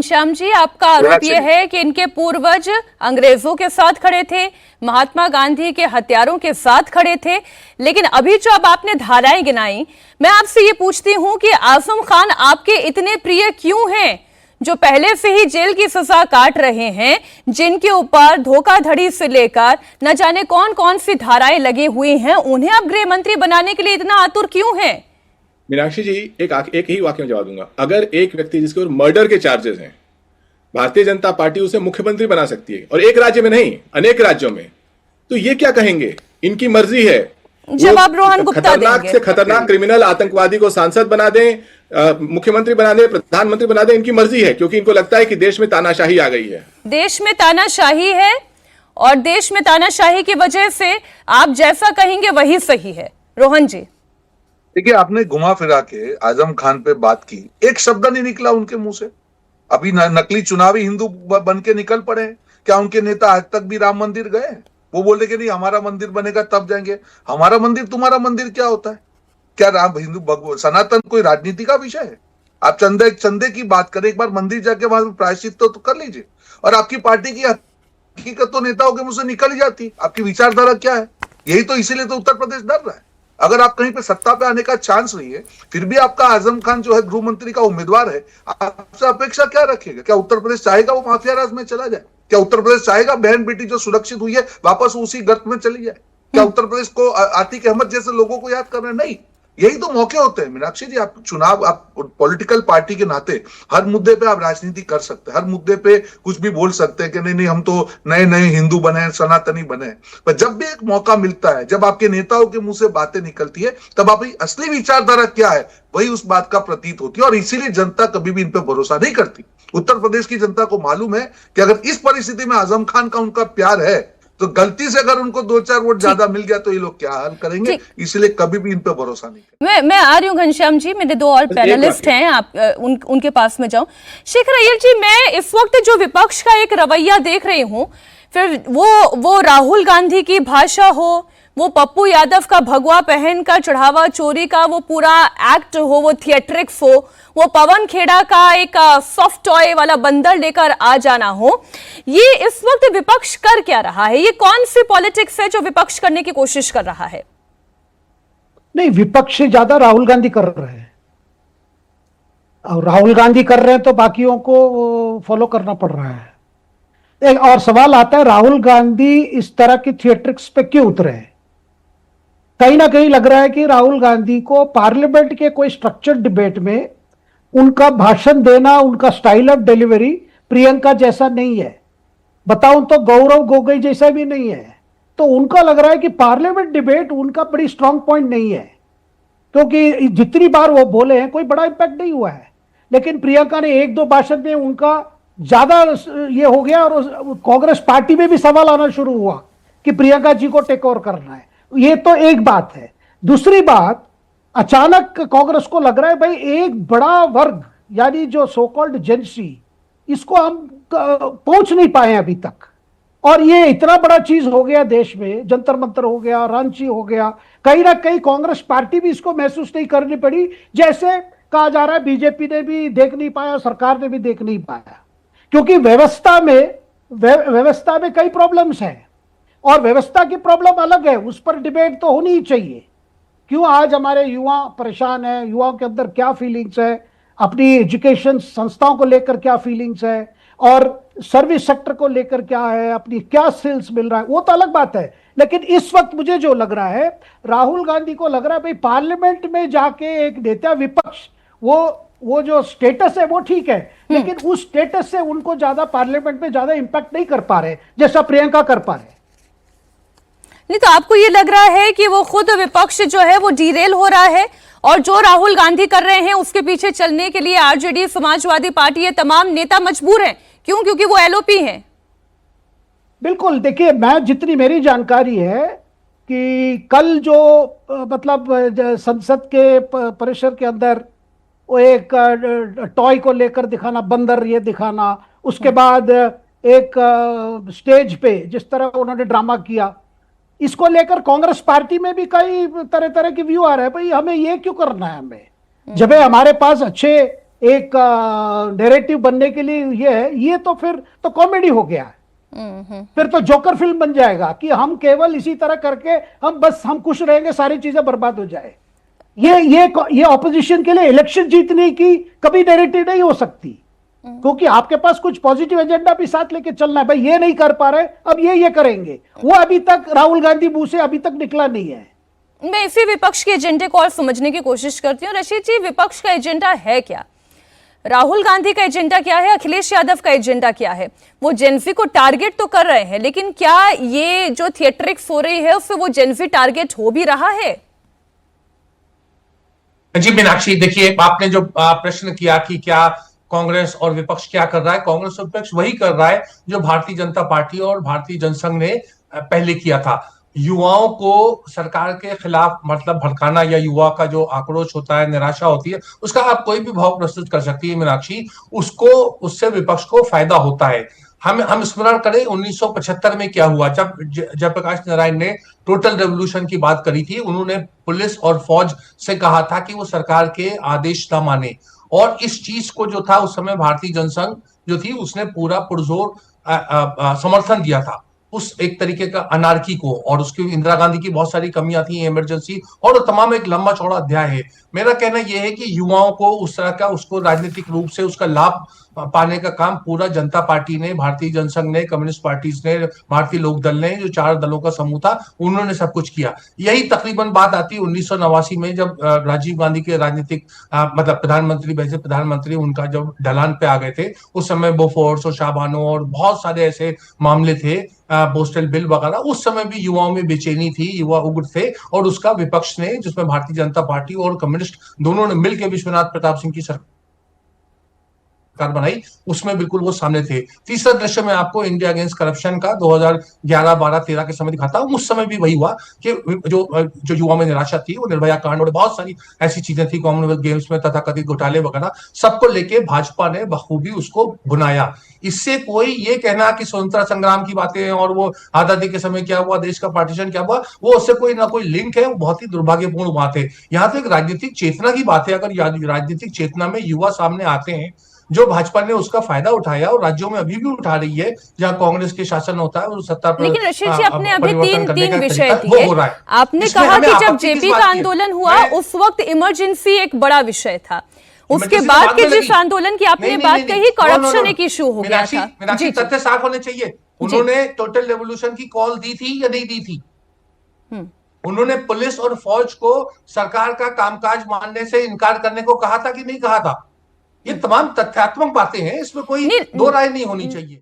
घनश्याम जी, आपका आरोप यह है कि इनके पूर्वज अंग्रेजों के साथ खड़े थे, महात्मा गांधी के हत्यारों के साथ खड़े थे। लेकिन अभी जो अब आपने धाराएं गिनाई, मैं आपसे ये पूछती हूं कि आजम खान आपके इतने प्रिय क्यों हैं, जो पहले से ही जेल की सजा काट रहे हैं, जिनके ऊपर धोखाधड़ी से लेकर न जाने कौन कौन सी धाराएं लगी हुई हैं, उन्हें आप गृह मंत्री बनाने के लिए इतना आतुर क्यों हैं? मीनाक्षी जी, एक ही वाक्य में जवाब दूंगा। अगर एक व्यक्ति जिसके ऊपर मर्डर के चार्जेस हैं, भारतीय जनता पार्टी उसे मुख्यमंत्री बना सकती है, और एक राज्य में नहीं अनेक राज्यों में, तो ये क्या कहेंगे? इनकी मर्जी है। जवाब रोहन गुप्ता खतरनाक देंगे। से खतरनाक क्रिमिनल आतंकवादी को सांसद बना दें, मुख्यमंत्री बना दें, प्रधानमंत्री बना दें, इनकी मर्जी है, क्योंकि इनको लगता है कि देश में तानाशाही आ गई है। देश में तानाशाही है, और देश में तानाशाही की वजह से आप जैसा कहेंगे वही सही है। रोहन जी, देखिए, आपने घुमा फिरा के आजम खान पे बात की, एक शब्द नहीं निकला उनके मुंह से। अभी नकली चुनावी हिंदू बन के निकल पड़े हैं। क्या उनके नेता आज तक भी राम मंदिर गए? वो बोले कि नहीं, हमारा मंदिर बनेगा तब जाएंगे। हमारा मंदिर तुम्हारा मंदिर क्या होता है? क्या राम हिंदू सनातन कोई राजनीति का विषय है? आप चंदे की बात करें, एक बार मंदिर जाके वहां प्रायश्चित तो कर लीजिए। और आपकी पार्टी की हकीकत तो नेताओं के मुंह से निकल ही जाती। आपकी विचारधारा क्या है? यही तो, इसीलिए तो उत्तर प्रदेश डर रहा है। अगर आप कहीं पे सत्ता पे आने का चांस नहीं है, फिर भी आपका आजम खान जो है गृह मंत्री का उम्मीदवार है, आपसे अपेक्षा क्या रखेगा? क्या उत्तर प्रदेश चाहेगा वो माफिया राज में चला जाए? क्या उत्तर प्रदेश चाहेगा बहन बेटी जो सुरक्षित हुई है वापस उसी गर्त में चली जाए? क्या उत्तर प्रदेश को आतिक अहमद जैसे लोगों को याद करना? नहीं। यही तो मौके होते हैं मीनाक्षी जी। आप चुनाव, आप पॉलिटिकल पार्टी के नाते हर मुद्दे पे आप राजनीति कर सकते हैं, हर मुद्दे पे कुछ भी बोल सकते हैं कि नहीं नहीं हम तो नए नए हिंदू बने, सनातनी बने। पर जब भी एक मौका मिलता है, जब आपके नेताओं के मुंह से बातें निकलती है, तब आपकी असली विचारधारा क्या है वही उस बात का प्रतीत होती है। और इसीलिए जनता कभी भी इन पे भरोसा नहीं करती। उत्तर प्रदेश की जनता को मालूम है कि अगर इस परिस्थिति में आजम खान का उनका प्यार है, तो गलती से अगर उनको 2-4 वोट ज्यादा मिल गया तो ये लोग क्या हाल करेंगे? इसलिए कभी भी इन पे भरोसा नहीं करेंगे। मैं आ रही हूँ घनश्याम जी, मेरे दो और पैनलिस्ट हैं, आप उनके पास में जाऊं। शेखर अय्यर जी, मैं इस वक्त जो विपक्ष का एक रवैया देख रही हूँ, फिर वो राहुल गांधी की भाषा हो, वो पप्पू यादव का भगवा पहनकर चढ़ावा चोरी का वो पूरा एक्ट हो, वो थिएट्रिक्स हो, वो पवन खेड़ा का एक सॉफ्ट टॉय वाला बंदर लेकर आ जाना हो, ये इस वक्त विपक्ष कर क्या रहा है? ये कौन सी पॉलिटिक्स है जो विपक्ष करने की कोशिश कर रहा है? नहीं, विपक्ष से ज्यादा राहुल गांधी कर रहे हैं, और राहुल गांधी कर रहे हैं तो बाकियों को फॉलो करना पड़ रहा है। एक और सवाल आता है, राहुल गांधी इस तरह की थिएट्रिक्स पे क्यों उतरे हैं? कहीं ना कहीं लग रहा है कि राहुल गांधी को पार्लियामेंट के कोई स्ट्रक्चर्ड डिबेट में उनका भाषण देना, उनका स्टाइल ऑफ डिलीवरी प्रियंका जैसा नहीं है, बताऊं तो गौरव गोगोई जैसा भी नहीं है। तो उनका लग रहा है कि पार्लियामेंट डिबेट उनका बड़ी स्ट्रांग पॉइंट नहीं है, क्योंकि जितनी बार वो बोले हैं कोई बड़ा इंपैक्ट नहीं हुआ है। लेकिन प्रियंका ने 1-2 भाषण में उनका ज्यादा ये हो गया, और कांग्रेस पार्टी में भी सवाल आना शुरू हुआ कि प्रियंका जी को टेक ओवर करना है। ये तो एक बात है। दूसरी बात, अचानक कांग्रेस को लग रहा है भाई एक बड़ा वर्ग, यानी जो सो कॉल्ड जेंसी, इसको हम पहुंच नहीं पाए अभी तक, और ये इतना बड़ा चीज हो गया देश में, जंतर मंतर हो गया, रांची हो गया, कहीं ना कहीं कांग्रेस पार्टी भी इसको महसूस नहीं करनी पड़ी। जैसे कहा जा रहा है बीजेपी ने भी देख नहीं पाया, सरकार ने भी देख नहीं पाया, क्योंकि व्यवस्था में कई प्रॉब्लम्स हैं, और व्यवस्था की प्रॉब्लम अलग है, उस पर डिबेट तो होनी ही चाहिए। क्यों आज हमारे युवा परेशान है, युवाओं के अंदर क्या फीलिंग्स है, अपनी एजुकेशन संस्थाओं को लेकर क्या फीलिंग्स है, और सर्विस सेक्टर को लेकर क्या है, अपनी क्या स्किल्स मिल रहा है, वो तो अलग बात है। लेकिन इस वक्त मुझे जो लग रहा है, राहुल गांधी को लग रहा है भाई पार्लियामेंट में जाके एक नेता विपक्ष, वो जो स्टेटस है वो ठीक है, लेकिन उस स्टेटस से उनको ज्यादा पार्लियामेंट में ज्यादा इंपैक्ट नहीं कर पा रहे जैसा प्रियंका कर पा रहे। नहीं तो आपको ये लग रहा है कि वो खुद विपक्ष जो है वो डीरेल हो रहा है, और जो राहुल गांधी कर रहे हैं उसके पीछे चलने के लिए आरजेडी, समाजवादी पार्टी, ये तमाम नेता मजबूर हैं? क्यों? क्योंकि वो एलओपी हैं। बिल्कुल। देखिए, मैं जितनी मेरी जानकारी है कि कल जो मतलब संसद के परिसर के अंदर वो एक टॉय को लेकर दिखाना, बंदर ये दिखाना, उसके बाद एक स्टेज पे जिस तरह उन्होंने ड्रामा किया, इसको लेकर कांग्रेस पार्टी में भी कई तरह तरह के व्यू आ रहे हैं। भाई हमें ये क्यों करना है? हमें जब हमारे पास अच्छे एक नैरेटिव बनने के लिए ये है, ये तो फिर तो कॉमेडी हो गया है। फिर तो जोकर फिल्म बन जाएगा कि हम केवल इसी तरह करके हम खुश रहेंगे, सारी चीजें बर्बाद हो जाए। ये ऑपोजिशन के लिए इलेक्शन जीतने की कभी नैरेटिव नहीं हो सकती, क्योंकि आपके पास कुछ पॉजिटिव एजेंडा भी साथ लेके चलना है। भाई ये नहीं कर पा रहे, अब ये करेंगे। वो अभी तक राहुल गांधी मुंह से अभी तक निकला नहीं है। मैं इसी विपक्ष के एजेंडे को और समझने की कोशिश करती हूँ। रशीद जी, विपक्ष का एजेंडा है क्या? राहुल गांधी का एजेंडा क्या है? अखिलेश यादव का एजेंडा क्या है? वो जेनजी को टारगेट तो कर रहे हैं, लेकिन क्या ये जो थिएट्रिक्स हो रही है उससे वो जेनजी टारगेट हो भी रहा है? जी मीनाक्षी, देखिए आपने जो प्रश्न किया कि क्या कांग्रेस और विपक्ष क्या कर रहा है, कांग्रेस और विपक्ष वही कर रहा है जो भारतीय जनता पार्टी और भारतीय जनसंघ ने पहले किया था। युवाओं को सरकार के खिलाफ मतलब भड़काना, या युवा का जो आक्रोश होता है, निराशा होती है, उसका आप कोई भी भाव प्रस्तुत कर सकती है मीनाक्षी, उससे विपक्ष को फायदा होता है। हम स्मरण करें 1975 में क्या हुआ, जब जयप्रकाश नारायण ने टोटल रेवोल्यूशन की बात करी थी। उन्होंने पुलिस और फौज से कहा था कि वो सरकार के आदेश न माने, और इस चीज को जो था उस समय भारतीय जनसंघ जो थी उसने पूरा पुरजोर समर्थन दिया था उस एक तरीके का अनार्की को। और उसकी इंदिरा गांधी की बहुत सारी कमियां थी, इमरजेंसी और तमाम एक लंबा चौड़ा अध्याय है। मेरा कहना यह है कि युवाओं को उस तरह का उसको राजनीतिक रूप से उसका लाभ पाने का काम पूरा जनता पार्टी ने, भारतीय जनसंघ ने, कम्युनिस्ट पार्टीज ने, भारतीय लोकदल ने, जो 4 दलों का समूह था, उन्होंने सब कुछ किया। यही तकरीबन बात आती है 1989 में, जब राजीव गांधी के राजनीतिक मतलब प्रधानमंत्री, वैसे प्रधानमंत्री उनका जब ढलान पे आ गए थे, उस समय बोफोर्स और शाहबानो और बहुत सारे ऐसे मामले थे, पोस्टल बिल वगैरह। उस समय भी युवाओं में बेचैनी थी, युवा उग्र थे, और उसका विपक्ष ने, जिसमें भारतीय जनता पार्टी और कम्युनिस्ट दोनों ने मिलकर विश्वनाथ प्रताप सिंह की सरकार बनाई, उसमें बिल्कुल वो सामने थे। तीसरा दृश्य मैं आपको इंडिया अगेंस्ट करप्शन का 2011, 12, 13 के समय दिखाता हूं। उस समय भी वही हुआ कि जो युवा में निराशा थी, वो निर्भया कांड और बहुत सारी ऐसी चीजें थी, कॉमनवेल्थ गेम्स में तथाकथित घोटाले वगैरह, सबको लेके भाजपा ने बखूबी उसको भुनाया। इससे कोई ये कहना कि स्वतंत्रता संग्राम की बातें और वो आजादी के समय क्या हुआ, देश का पार्टीशन क्या हुआ, वो उससे कोई ना कोई लिंक है, वो बहुत ही दुर्भाग्यपूर्ण बात है। यहाँ तो एक राजनीतिक चेतना की बात है। अगर राजनीतिक चेतना में युवा सामने आते हैं, जो भाजपा ने उसका फायदा उठाया और राज्यों में अभी भी उठा रही है जहां कांग्रेस के शासन होता है, और सत्ता पर, लेकिन रशीद जी, आपने अभी परिवर्तन करने तीन का विषय तरीका दिए। वो हो रहा है। आपने इसमें कहा हमें कि जब आपत्ति किस जेपी बात का की है? आंदोलन हुआ उस वक्त इमरजेंसी एक बड़ा विषय था। उसके इमरजेंसी बाद तो के में जिस लगी। आंदोलन की आपने नहीं, बात नहीं, कही, नहीं, करप्शन एक इशू हो गया था। मीनाक्षी, तथ्य साफ होने चाहिए। उन्होंने टोटल रेवोल्यूशन की कॉल दी थी या नहीं दी थी? उन्होंने पुलिस और फौज को सरकार का कामकाज मानने से इनकार करने को कहा था कि नहीं कहा था? ये तमाम तथ्यात्मक बातें हैं, इसमें कोई दो राय नहीं होनी चाहिए।